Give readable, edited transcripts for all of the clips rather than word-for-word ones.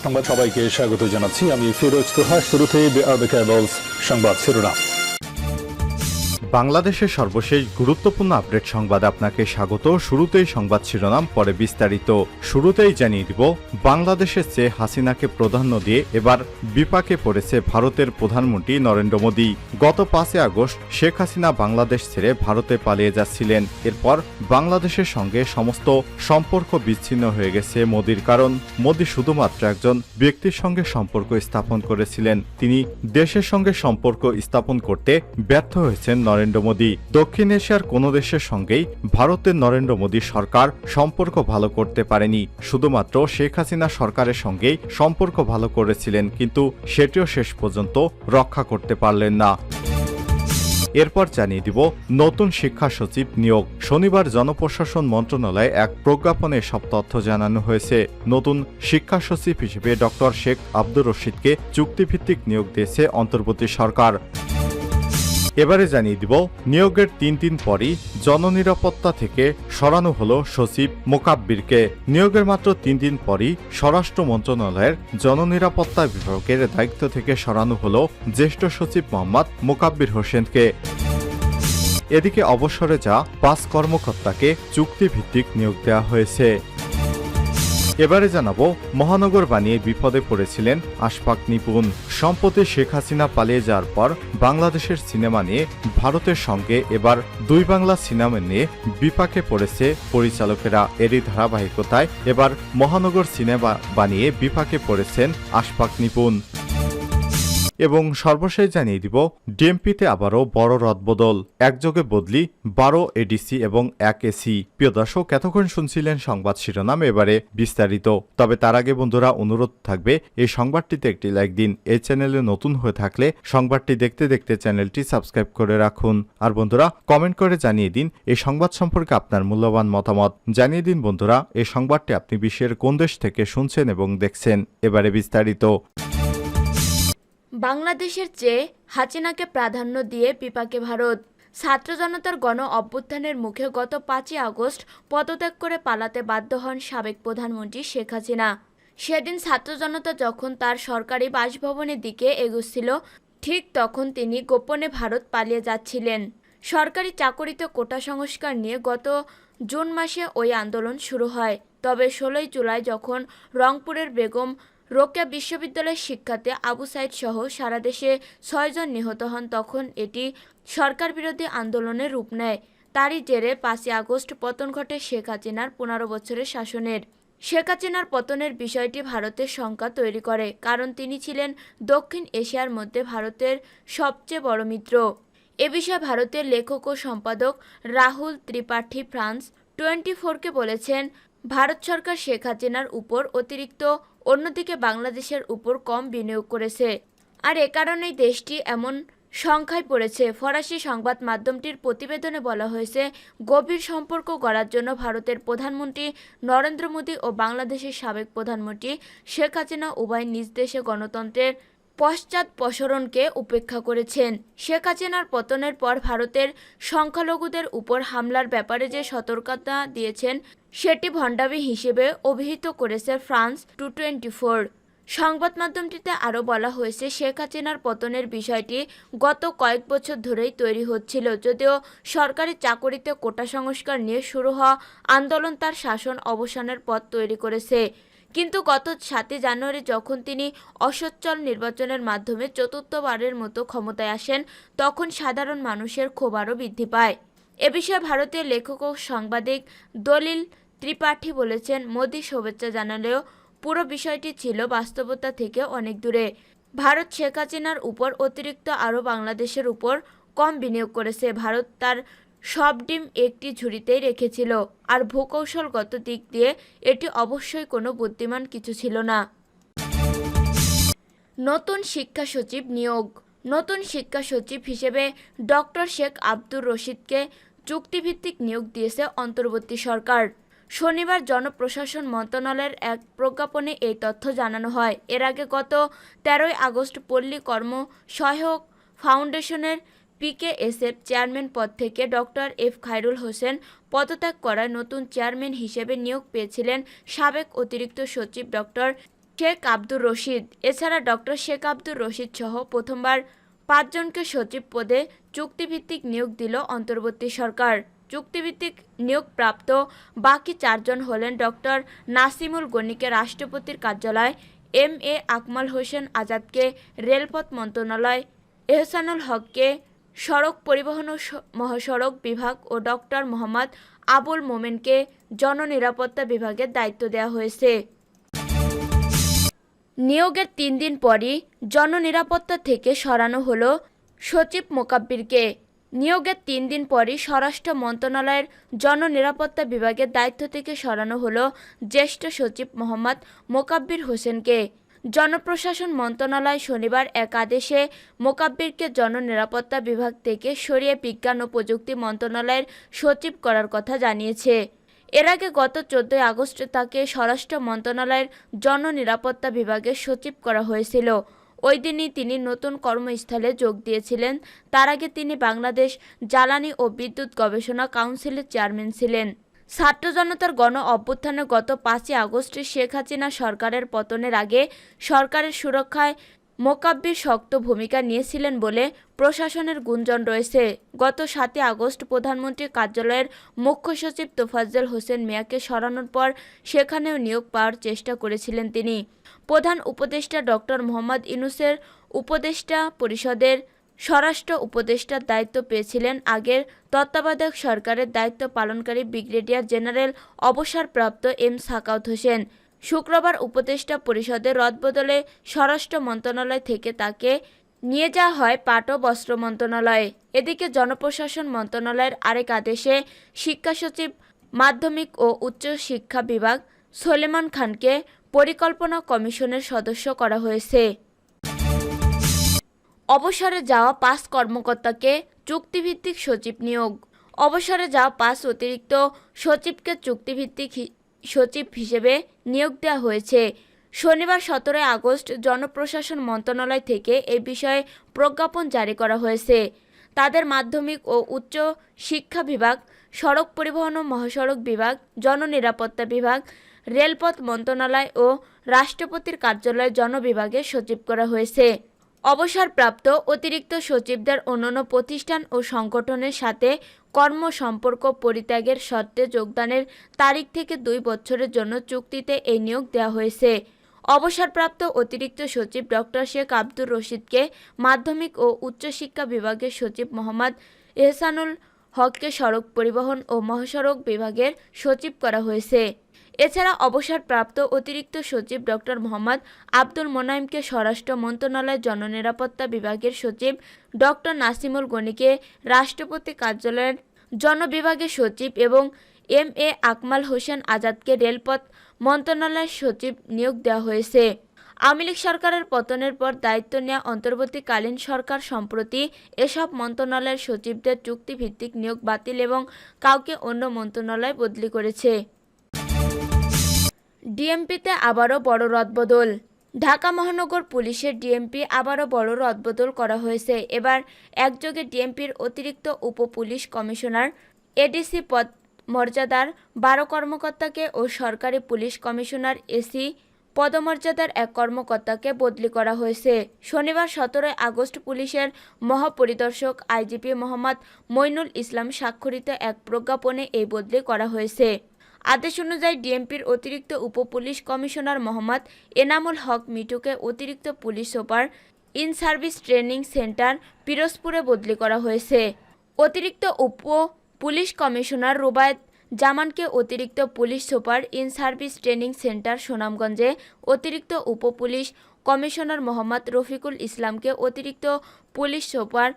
সংবাদ সবাইকে স্বাগত জানাচ্ছি। আমি ফিরোজ তোহা। শুরুতেই সংবাদ শিরোনাম। বাংলাদেশের সর্বশেষ গুরুত্বপূর্ণ আপডেট সংবাদ আপনাকে স্বাগত। শুরুতেই সংবাদ শিরোনাম, পরে বিস্তারিত। শুরুতেই জানিয়ে দিব, বাংলাদেশের চেয়ে হাসিনাকে প্রাধান্য দিয়ে এবার বিপাকে পড়েছে ভারতের প্রধানমন্ত্রী নরেন্দ্র মোদী। গত 5 আগস্ট শেখ হাসিনা বাংলাদেশ ছেড়ে ভারতে পালিয়ে যাচ্ছিলেন। এরপর বাংলাদেশের সঙ্গে সমস্ত সম্পর্ক বিচ্ছিন্ন হয়ে গেছে মোদীর। কারণ মোদী শুধুমাত্র একজন ব্যক্তির সঙ্গে সম্পর্ক স্থাপন করেছিলেন। তিনি দেশের সঙ্গে সম্পর্ক স্থাপন করতে ব্যর্থ হয়েছেন নরেন্দ্র মোদী। দক্ষিণ এশিয়ার কোন দেশের সঙ্গেই ভারতের নরেন্দ্র মোদী সরকার সম্পর্ক ভালো করতে পারেনি। শুধুমাত্র শেখ হাসিনা সরকারের সঙ্গেই সম্পর্ক ভালো করেছিলেন, কিন্তু সেটিও শেষ পর্যন্ত রক্ষা করতে পারলেন না। এরপর জানিয়ে দিব, নতুন শিক্ষা সচিব নিয়োগ। শনিবার জনপ্রশাসন মন্ত্রণালয়ে এক প্রজ্ঞাপনে সব তথ্য জানানো হয়েছে। নতুন শিক্ষা সচিব হিসেবে ডক্টর শেখ আব্দুর রশিদকে চুক্তিভিত্তিক নিয়োগ দিয়েছে অন্তর্বর্তী সরকার। এবারে জানিয়ে দিব, নিয়োগের 3 দিন পরই জননিরাপত্তা থেকে সরানো হলো সচিব মোকাব্বিরকে। নিয়োগের মাত্র 3 দিন পরই স্বরাষ্ট্র মন্ত্রণালয়ের জননিরাপত্তা বিভাগের দায়িত্ব থেকে সরানো হলো জ্যেষ্ঠ সচিব মোহাম্মদ মোকাব্বির হোসেনকে। এদিকে অবসরে যা 5 কর্মকর্তাকে চুক্তিভিত্তিক নিয়োগ দেওয়া হয়েছে। এবারে জানাবো, মহানগর বানিয়ে বিপদে পড়েছিলেন আশফাক নিপুণ। সম্প্রতি শেখ হাসিনা পালিয়ে যাওয়ার পর বাংলাদেশের সিনেমা নিয়ে ভারতের সঙ্গে এবার 2 বাংলা সিনেমা নিয়ে বিপাকে পড়েছে পরিচালকেরা। এরই ধারাবাহিকতায় এবার মহানগর সিনেমা বানিয়ে বিপাকে পড়েছেন আশফাক নিপুণ। এবং সর্বশেষ জানিয়ে দিব, ডিএমপিতে আবারও বড় রদবদল। একযোগে বদলি 12 এডিসি এবং 1 এসি। প্রিয় দর্শক, এতক্ষণ শুনছিলেন সংবাদ শিরোনাম, এবারে বিস্তারিত। তবে তার আগে বন্ধুরা, অনুরোধ থাকবে এই সংবাদটিতে একটি লাইক দিন। এই চ্যানেলে নতুন হয়ে থাকলে সংবাদটি দেখতে দেখতে চ্যানেলটি সাবস্ক্রাইব করে রাখুন। আর বন্ধুরা, কমেন্ট করে জানিয়ে দিন এই সংবাদ সম্পর্কে আপনার মূল্যবান মতামত। জানিয়ে দিন বন্ধুরা, এই সংবাদটি আপনি বিশ্বের কোন দেশ থেকে শুনছেন এবং দেখছেন। এবারে বিস্তারিত। বাংলাদেশের চেয়ে হাসিনাকে প্রাধান্য দিয়ে বিপাকে ভারত। ছাত্র জনতার গণ অভ্যুত্থানের মুখে গত 5 আগস্ট পদত্যাগ করে পালাতে বাধ্য হন সাবেক প্রধানমন্ত্রী শেখ হাসিনা। সেদিন ছাত্র জনতা যখন তার সরকারি বাসভবনের দিকে এগোচ্ছিল, ঠিক তখন তিনি গোপনে ভারত পালিয়ে যাচ্ছিলেন। সরকারি চাকরিতে কোটা সংস্কার নিয়ে গত জুন মাসে ওই আন্দোলন শুরু হয়। তবে 16 জুলাই যখন রংপুরের বেগম রোকেয়া বিশ্ববিদ্যালয়ের শিক্ষার্থী আবু সাইদ সহ সারা দেশে 6 জন নিহত হন, তখন এটি সরকার বিরোধী আন্দোলনের রূপ নেয়। তারই জেরে 5 আগস্ট পতন ঘটে শেখ হাসিনার 15 বছরের শাসনের। শেখ হাসিনার পতনের বিষয়টি ভারতের শঙ্কা তৈরি করে, কারণ তিনি ছিলেন দক্ষিণ এশিয়ার মধ্যে ভারতের সবচেয়ে বড় মিত্র। এ বিষয়ে ভারতের লেখক ও সম্পাদক রাহুল ত্রিপাঠী ফ্রান্স 24কে বলেছেন, ভারত সরকার শেখ হাসিনার উপর অতিরিক্ত, অন্যদিকে বাংলাদেশের উপর কম বিনিয়োগ করেছে। আর এ কারণেই দেশটি এমন সংখ্যায় পড়েছে। ফরাসি সংবাদ মাধ্যমটির প্রতিবেদনে বলা হয়েছে, গভীর সম্পর্ক গড়ার জন্য ভারতের প্রধানমন্ত্রী নরেন্দ্র মোদী ও বাংলাদেশের সাবেক প্রধানমন্ত্রী শেখ হাসিনা উভয় নিজ দেশে গণতন্ত্রের পশ্চাদপসরণকে উপেক্ষা করেছেন। শেখ হাসিনার পতনের পর ভারতের সংখ্যালঘুদের উপর হামলার ব্যাপারে যে সতর্কতা দিয়েছেন, সেটি ভণ্ডামি হিসেবে অভিহিত করেছে ফ্রান্স 224। সংবাদ মাধ্যমটিতে আরও বলা হয়েছে, শেখ হাসিনার পতনের বিষয়টি গত কয়েক বছর ধরেই তৈরি হচ্ছিল, যদিও সরকারি চাকরিতে কোটা সংস্কার নিয়ে শুরু হওয়া আন্দোলন তার শাসন অবসানের পথ তৈরি করেছে। কিন্তু গত 7 জানুয়ারি যখন তিনি অসচ্ছল নির্বাচনের মাধ্যমে চতুর্থবারের মতো ক্ষমতায় আসেন, তখন সাধারণ মানুষের ক্ষোভ আরও বৃদ্ধি পায়। এ বিষয়ে ভারতীয় লেখক ও সাংবাদিক দলিল ত্রিপাঠী বলেছেন, মোদী শুভেচ্ছা জানালেও পুরো বিষয়টি ছিল বাস্তবতা থেকে অনেক দূরে। ভারত শেখ হাসিনার উপর অতিরিক্ত আরও বাংলাদেশের উপর কম বিনিয়োগ করেছে। ভারত তার সব ডিম একটি ঝুড়িতেই রেখেছিল, আর ভূকৌশলগত দিক দিয়ে এটি অবশ্যই কোনো বুদ্ধিমান কিছু ছিল না। নতুন শিক্ষা সচিব নিয়োগ। নতুন শিক্ষা সচিব হিসেবে ডক্টর শেখ আব্দুর রশিদকে চুক্তিভিত্তিক নিয়োগ দিয়েছে অন্তর্বর্তী সরকার। শনিবার জনপ্রশাসন মন্ত্রণালয়ের এক প্রজ্ঞাপনে এই তথ্য জানানো হয়। এর আগে গত 13 আগস্ট পল্লী কর্ম সহায়ক ফাউন্ডেশনের পিকেএসএফ চেয়ারম্যান পদ থেকে ডক্টর এফ খায়রুল হোসেন পদত্যাগ করায় নতুন চেয়ারম্যান হিসেবে নিয়োগ পেয়েছিলেন সাবেক অতিরিক্ত সচিব ডক্টর শেখ আব্দুর রশিদ। এছাড়া ডক্টর শেখ আব্দুর রশিদ সহ প্রথমবার ৫ জনকে সচিব পদে চুক্তিভিত্তিক নিয়োগ দিল অন্তর্বর্তী সরকার। চুক্তিভিত্তিক নিয়োগপ্রাপ্ত বাকি ৪ জন হলেন ডক্টর নাসিমুল গনিকে রাষ্ট্রপতির কার্যালয়, এম.এ. আকমাল হোসেন আজাদকে রেলপথ মন্ত্রণালয়, এহসানুল হককে সড়ক পরিবহন ও মহাসড়ক বিভাগ ও ডক্টর মোহাম্মদ আবুল মোমেনকে জননিরাপত্তা বিভাগের দায়িত্ব দেওয়া হয়েছে। নিয়োগের ৩ দিন পরই জননিরাপত্তা থেকে সরানো হলো সচিব মোকাব্বিরকে। নিয়োগের ৩ দিন পরই স্বরাষ্ট্র মন্ত্রণালয়ের জননিরাপত্তা বিভাগের দায়িত্ব থেকে সরানো হলো জ্যেষ্ঠ সচিব মোহাম্মদ মোকাব্বির হোসেনকে। জনপ্রশাসন মন্ত্রণালয় শনিবার এক আদেশে মোকাব্বিরকে জননিরাপত্তা বিভাগ থেকে সরিয়ে বিজ্ঞান ও প্রযুক্তি মন্ত্রণালয়ের সচিব করার কথা জানিয়েছে। এর আগে গত ১৪ আগস্ট তাকে স্বরাষ্ট্র মন্ত্রণালয়ের জননিরাপত্তা বিভাগের সচিব করা হয়েছিল। ওই দিনই তিনি নতুন কর্মস্থলে যোগ দিয়েছিলেন। তার আগে তিনি বাংলাদেশ জ্বালানি ও বিদ্যুৎ গবেষণা কাউন্সিলের চেয়ারম্যান ছিলেন। ছাত্র জনতার গণ অভ্যুত্থানে গত ৫ই আগস্ট শেখ হাসিনা সরকারের পতনের আগে সরকারের সুরক্ষায় মোকাব্বির শক্ত ভূমিকা নিয়েছিলেন বলে প্রশাসনের গুঞ্জন রয়েছে। গত ৭ই আগস্ট প্রধানমন্ত্রীর কার্যালয়ের মুখ্য সচিব তোফাজ্জল হোসেন মিয়াকে সরানোর পর সেখানেও নিয়োগ পাওয়ার চেষ্টা করেছিলেন তিনি। প্রধান উপদেষ্টা ডক্টর মোহাম্মদ ইউনূসের উপদেষ্টা পরিষদের স্বরাষ্ট্র উপদেষ্টার দায়িত্ব পেয়েছিলেন আগের তত্ত্বাবধায়ক সরকারের দায়িত্ব পালনকারী ব্রিগেডিয়ার জেনারেল অবসরপ্রাপ্ত এম সাখাওয়াত হোসেন। শুক্রবার উপদেষ্টা পরিষদের রদবদলে স্বরাষ্ট্র মন্ত্রণালয় থেকে তাকে নিয়ে যাওয়া হয় পাট ও বস্ত্র মন্ত্রণালয়ে। এদিকে জনপ্রশাসন মন্ত্রণালয়ের আরেক আদেশে শিক্ষা সচিব মাধ্যমিক ও উচ্চ শিক্ষা বিভাগ সলেমান খানকে পরিকল্পনা কমিশনের সদস্য করা হয়েছে। অবসরে যাওয়া ৫ কর্মকর্তাকে চুক্তিভিত্তিক সচিব নিয়োগ। অবসরে যাওয়া ৫ অতিরিক্ত সচিবকে চুক্তিভিত্তিক সচিব হিসেবে নিয়োগ দেওয়া হয়েছে। শনিবার ১৭ আগস্ট জনপ্রশাসন মন্ত্রণালয় থেকে এই বিষয়ে প্রজ্ঞাপন জারি করা হয়েছে। তাদের মাধ্যমিক ও উচ্চ শিক্ষা বিভাগ, সড়ক পরিবহন ও মহাসড়ক বিভাগ, জননিরাপত্তা বিভাগ, রেলপথ মন্ত্রণালয় ও রাষ্ট্রপতির কার্যালয় জনবিভাগে সচিব করা হয়েছে। অবসরপ্রাপ্ত অতিরিক্ত সচিবদের অন্যান্য প্রতিষ্ঠান ও সংগঠনের সাথে কর্মসম্পর্ক পরিত্যাগের শর্তে যোগদানের তারিখ থেকে ২ বছরের জন্য চুক্তিতে এই নিয়োগ দেওয়া হয়েছে। অবসরপ্রাপ্ত অতিরিক্ত সচিব ডক্টর শেখ আব্দুর রশিদকে মাধ্যমিক ও উচ্চশিক্ষা বিভাগের সচিব মোহাম্মদ এহসানুল হককে সড়ক পরিবহন ও মহাসড়ক বিভাগের সচিব করা হয়েছে। এছাড়া অবসরপ্রাপ্ত অতিরিক্ত সচিব ডক্টর মোহাম্মদ আব্দুল মোনাইমকে স্বরাষ্ট্র মন্ত্রণালয়ের জননিরাপত্তা বিভাগের সচিব, ডক্টর নাসিমুল গনিকে রাষ্ট্রপতি কার্যালয়ের জনবিভাগের সচিব এবং এম.এ. আকমাল হোসেন আজাদকে রেলপথ মন্ত্রণালয়ের সচিব নিয়োগ দেওয়া হয়েছে। আওয়ামী লীগ সরকারের পতনের পর দায়িত্ব নেওয়া অন্তর্বর্তীকালীন সরকার সম্প্রতি এসব মন্ত্রণালয়ের সচিবদের চুক্তিভিত্তিক নিয়োগ বাতিল এবং কাউকে অন্য মন্ত্রণালয়ে বদলি করেছে। ডিএমপিতে আবারও বড় রদবদল। ঢাকা মহানগর পুলিশের ডিএমপি আবারও বড় রদবদল করা হয়েছে। এবার একযোগে ডিএমপির অতিরিক্ত উপপুলিশ কমিশনার, এডিসি পদ মর্যাদার ১২ কর্মকর্তাকে ও সরকারি পুলিশ কমিশনার এসি পদমর্যাদার ১ কর্মকর্তাকে বদলি করা হয়েছে। শনিবার ১৭ আগস্ট পুলিশের মহাপরিদর্শক আইজিপি মোহাম্মদ মইনুল ইসলাম স্বাক্ষরিত এক প্রজ্ঞাপনে এই বদলি করা হয়েছে। আদেশ অনুযায়ী ডিএমপির অতিরিক্ত উপপুলিশ কমিশনার মোহাম্মদ এনামুল হক মিঠুকে অতিরিক্ত police super in service training centre পিরোজপুরে বদলি করা হয়েছে। অতিরিক্ত উপ পুলিশ কমিশনার রুবায়েত জামানকে অতিরিক্ত police super in service training centre সুনামগঞ্জে, অতিরিক্ত উপপুলিশ কমিশনার মোহাম্মদ রফিকুল ইসলামকে অতিরিক্ত পুলিশ সুপার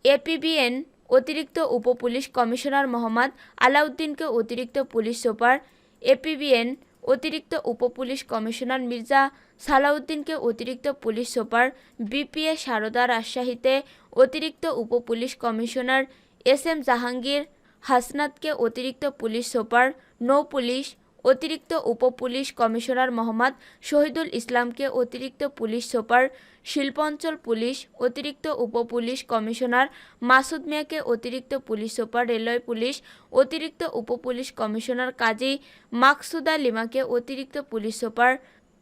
এপিবিএন, অতিরিক্ত উপপুলিশ কমিশনার মোহাম্মদ আলাউদ্দিনকে অতিরিক্ত পুলিশ সুপার এপিবিএন, অতিরিক্ত উপপুলিশ কমিশনার মির্জা সালাউদ্দিনকে অতিরিক্ত পুলিশ সুপার বিপিএ সারদা রাজশাহীতে, অতিরিক্ত উপপুলিশ কমিশনার এসএম জাহাঙ্গীর হাসনাতকে অতিরিক্ত পুলিশ সুপার নৌ পুলিশ, অতিরিক্ত উপপুলিশ কমিশনার মোহাম্মদ শহীদুল ইসলামকে অতিরিক্ত পুলিশ সুপার শিল্পাঞ্চল পুলিশ, অতিরিক্ত উপপুলিশ কমিশনার মাসুদ মিয়াকে অতিরিক্ত পুলিশ সুপার রেলওয়ে পুলিশ, অতিরিক্ত উপপুলিশ কমিশনার কাজী মাকসুদা লিমাকে অতিরিক্ত পুলিশ সুপার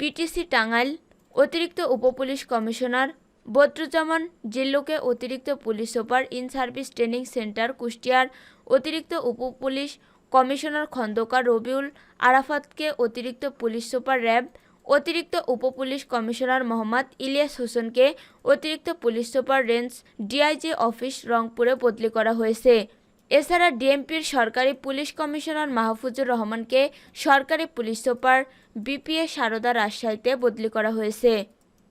পিটিসি টাঙ্গাইল অতিরিক্ত উপপুলিশ কমিশনার বদরুজ্জামান জিল্লুকে অতিরিক্ত police super in service training centre কুষ্টিয়ার, অতিরিক্ত উপপুলিশ কমিশনার খন্দকার রবিউল আরাফাতকে অতিরিক্ত পুলিশ সুপার র্যাব, অতিরিক্ত উপপুলিশ কমিশনার মোহাম্মদ ইলিয়াস হোসেনকে অতিরিক্ত police super range DIG office রংপুরে বদলি করা হয়েছে। এছাড়া ডিএমপির সরকারি পুলিশ কমিশনার মাহফুজুর রহমানকে সরকারি পুলিশ সুপার বিপিএ সারদা রাজশাহীতে বদলি করা হয়েছে।